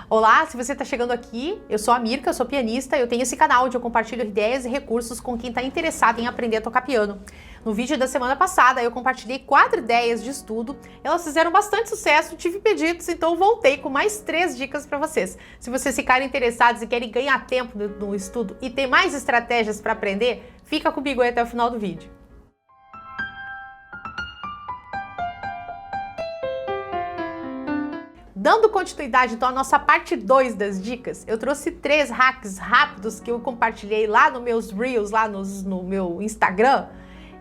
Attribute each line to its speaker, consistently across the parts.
Speaker 1: Olá, se você está chegando aqui, eu sou a Mirka, eu sou pianista, eu tenho esse canal onde eu compartilho ideias e recursos com quem está interessado em aprender a tocar piano. No vídeo da semana passada, eu compartilhei 4 ideias de estudo, elas fizeram bastante sucesso, tive pedidos, então voltei com mais 3 dicas para vocês. Se vocês ficarem interessados e querem ganhar tempo no estudo e ter mais estratégias para aprender, fica comigo aí até o final do vídeo. Dando continuidade então à nossa parte 2 das dicas, eu trouxe 3 hacks rápidos que eu compartilhei lá nos meus Reels, lá no meu Instagram.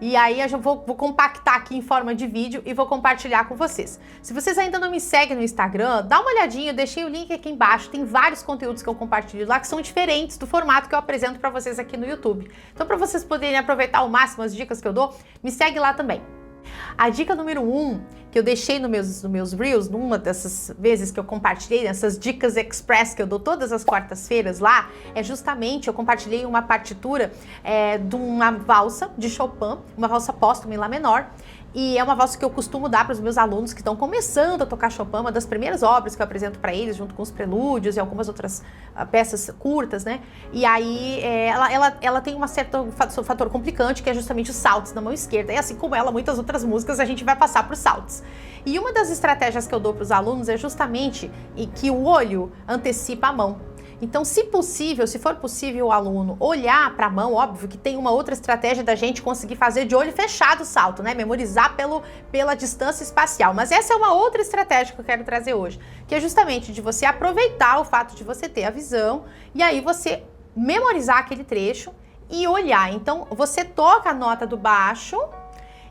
Speaker 1: E aí eu vou compactar aqui em forma de vídeo e vou compartilhar com vocês. Se vocês ainda não me seguem no Instagram, dá uma olhadinha, eu deixei o link aqui embaixo, tem vários conteúdos que eu compartilho lá que são diferentes do formato que eu apresento para vocês aqui no YouTube. Então para vocês poderem aproveitar ao máximo as dicas que eu dou, me segue lá também. A dica número 1, que eu deixei nos meus Reels, numa dessas vezes que eu compartilhei, nessas dicas express que eu dou todas as quartas-feiras lá, é justamente, eu compartilhei uma partitura de uma valsa de Chopin, uma valsa póstuma em Lá menor, e é uma valsa que eu costumo dar para os meus alunos que estão começando a tocar Chopin, uma das primeiras obras que eu apresento para eles, junto com os prelúdios e algumas outras peças curtas, né? E aí ela tem um certo fator complicante, que é justamente os saltos na mão esquerda. E assim como ela, muitas outras músicas, a gente vai passar por saltos. E uma das estratégias que eu dou para os alunos é justamente que o olho antecipa a mão. Então, se possível, se for possível o aluno olhar para a mão, óbvio que tem uma outra estratégia da gente conseguir fazer de olho fechado o salto, né? Memorizar pela distância espacial. Mas essa é uma outra estratégia que eu quero trazer hoje, que é justamente de você aproveitar o fato de você ter a visão e aí você memorizar aquele trecho e olhar. Então, você toca a nota do baixo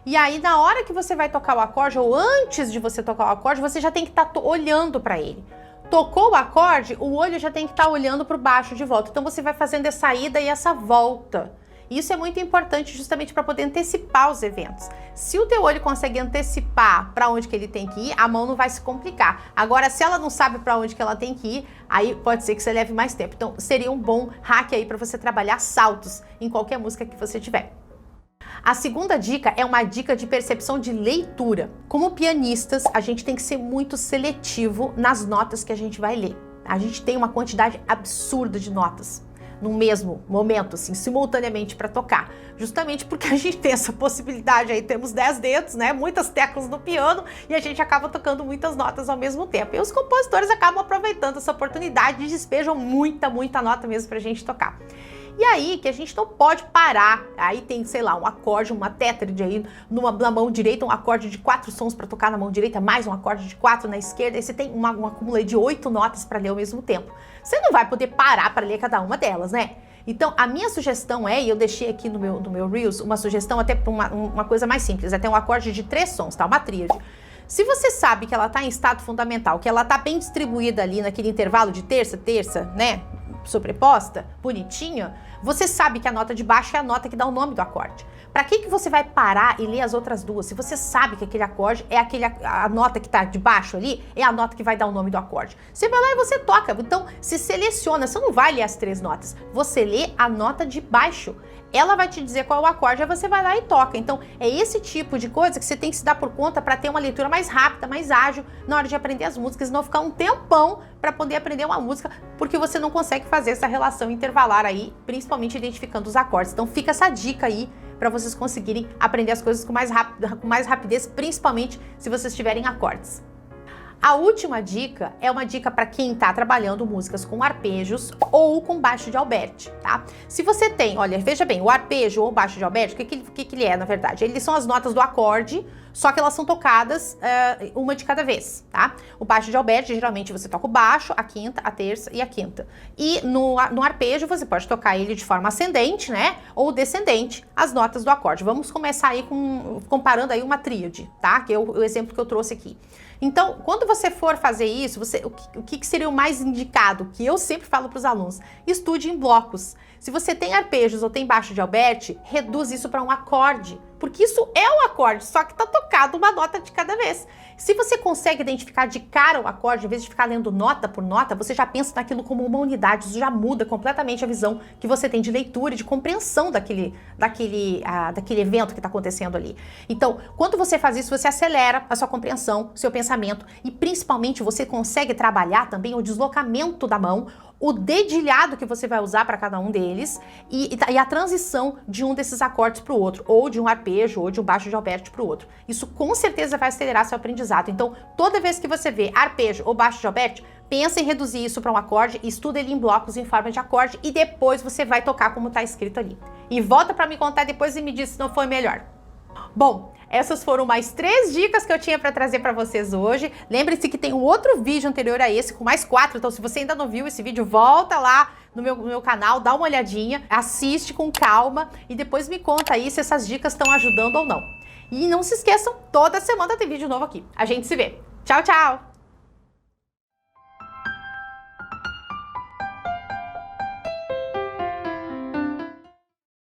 Speaker 1: e aí na hora que você vai tocar o acorde ou antes de você tocar o acorde, você já tem que estar olhando para ele. Tocou o acorde, o olho já tem que estar olhando para o baixo de volta. Então você vai fazendo essa ida e essa volta. Isso é muito importante justamente para poder antecipar os eventos. Se o teu olho consegue antecipar para onde que ele tem que ir, a mão não vai se complicar. Agora, se ela não sabe para onde que ela tem que ir, aí pode ser que você leve mais tempo. Então seria um bom hack aí para você trabalhar saltos em qualquer música que você tiver. A segunda dica é uma dica de percepção de leitura. Como pianistas, a gente tem que ser muito seletivo nas notas que a gente vai ler. A gente tem uma quantidade absurda de notas no mesmo momento, assim, simultaneamente para tocar. Justamente porque a gente tem essa possibilidade aí, temos 10 dedos, né, muitas teclas no piano e a gente acaba tocando muitas notas ao mesmo tempo. E os compositores acabam aproveitando essa oportunidade e despejam muita nota mesmo pra gente tocar. E aí que a gente não pode parar, aí tem, sei lá, um acorde, uma tétrade aí na mão direita, um acorde de 4 sons para tocar na mão direita, mais um acorde de 4 na esquerda, aí você tem um acúmulo de 8 notas para ler ao mesmo tempo. Você não vai poder parar para ler cada uma delas, né? Então, a minha sugestão e eu deixei aqui no meu Reels, uma sugestão até para uma coisa mais simples, até um acorde de 3 sons, tá? Uma tríade. Se você sabe que ela está em estado fundamental, que ela está bem distribuída ali naquele intervalo de terça, né? Sobreposta, bonitinha, você sabe que a nota de baixo é a nota que dá o nome do acorde. Para que você vai parar e ler as outras duas? Se você sabe que aquele acorde é a nota que está de baixo ali, é a nota que vai dar o nome do acorde. Você vai lá e você toca. Então, se seleciona, você não vai ler as 3 notas, você lê a nota de baixo. Ela vai te dizer qual é o acorde, aí você vai lá e toca. Então, é esse tipo de coisa que você tem que se dar por conta para ter uma leitura mais rápida, mais ágil na hora de aprender as músicas e não ficar um tempão para poder aprender uma música, porque você não consegue fazer essa relação intervalar aí, principalmente identificando os acordes. Então, fica essa dica aí para vocês conseguirem aprender as coisas com mais rapidez, principalmente se vocês tiverem acordes. A última dica é uma dica para quem está trabalhando músicas com arpejos ou com baixo de Alberti, tá? Se você tem, olha, veja bem, o arpejo ou o baixo de Alberti, o que ele é, na verdade? Eles são as notas do acorde, só que elas são tocadas uma de cada vez, tá? O baixo de Alberti, geralmente você toca o baixo, a quinta, a terça e a quinta. E no arpejo você pode tocar ele de forma ascendente, né? Ou descendente, as notas do acorde. Vamos começar aí comparando aí uma tríade, tá? Que é o exemplo que eu trouxe aqui. Então, quando você for fazer isso, o que seria o mais indicado? Que eu sempre falo para os alunos, estude em blocos. Se você tem arpejos ou tem baixo de Alberti, reduz isso para um acorde porque isso é um acorde, só que tá tocado uma nota de cada vez. Se você consegue identificar de cara o acorde, em vez de ficar lendo nota por nota, você já pensa naquilo como uma unidade, isso já muda completamente a visão que você tem de leitura e de compreensão daquele evento que está acontecendo ali. Então, quando você faz isso, você acelera a sua compreensão, seu pensamento e principalmente você consegue trabalhar também o deslocamento da mão, o dedilhado que você vai usar para cada um deles e a transição de um desses acordes para o outro, ou de um arpejo, ou de um baixo de Alberti para o outro. Isso com certeza vai acelerar seu aprendizado. Então, toda vez que você vê arpejo ou baixo de Alberti, pensa em reduzir isso para um acorde, estuda ele em blocos em forma de acorde e depois você vai tocar como está escrito ali. E volta para me contar depois e me diz se não foi melhor. Bom, essas foram mais 3 dicas que eu tinha para trazer para vocês hoje. Lembre-se que tem um outro vídeo anterior a esse com mais 4, então se você ainda não viu esse vídeo, volta lá no meu canal, dá uma olhadinha, assiste com calma e depois me conta aí se essas dicas estão ajudando ou não. E não se esqueçam, toda semana tem vídeo novo aqui. A gente se vê. Tchau, tchau!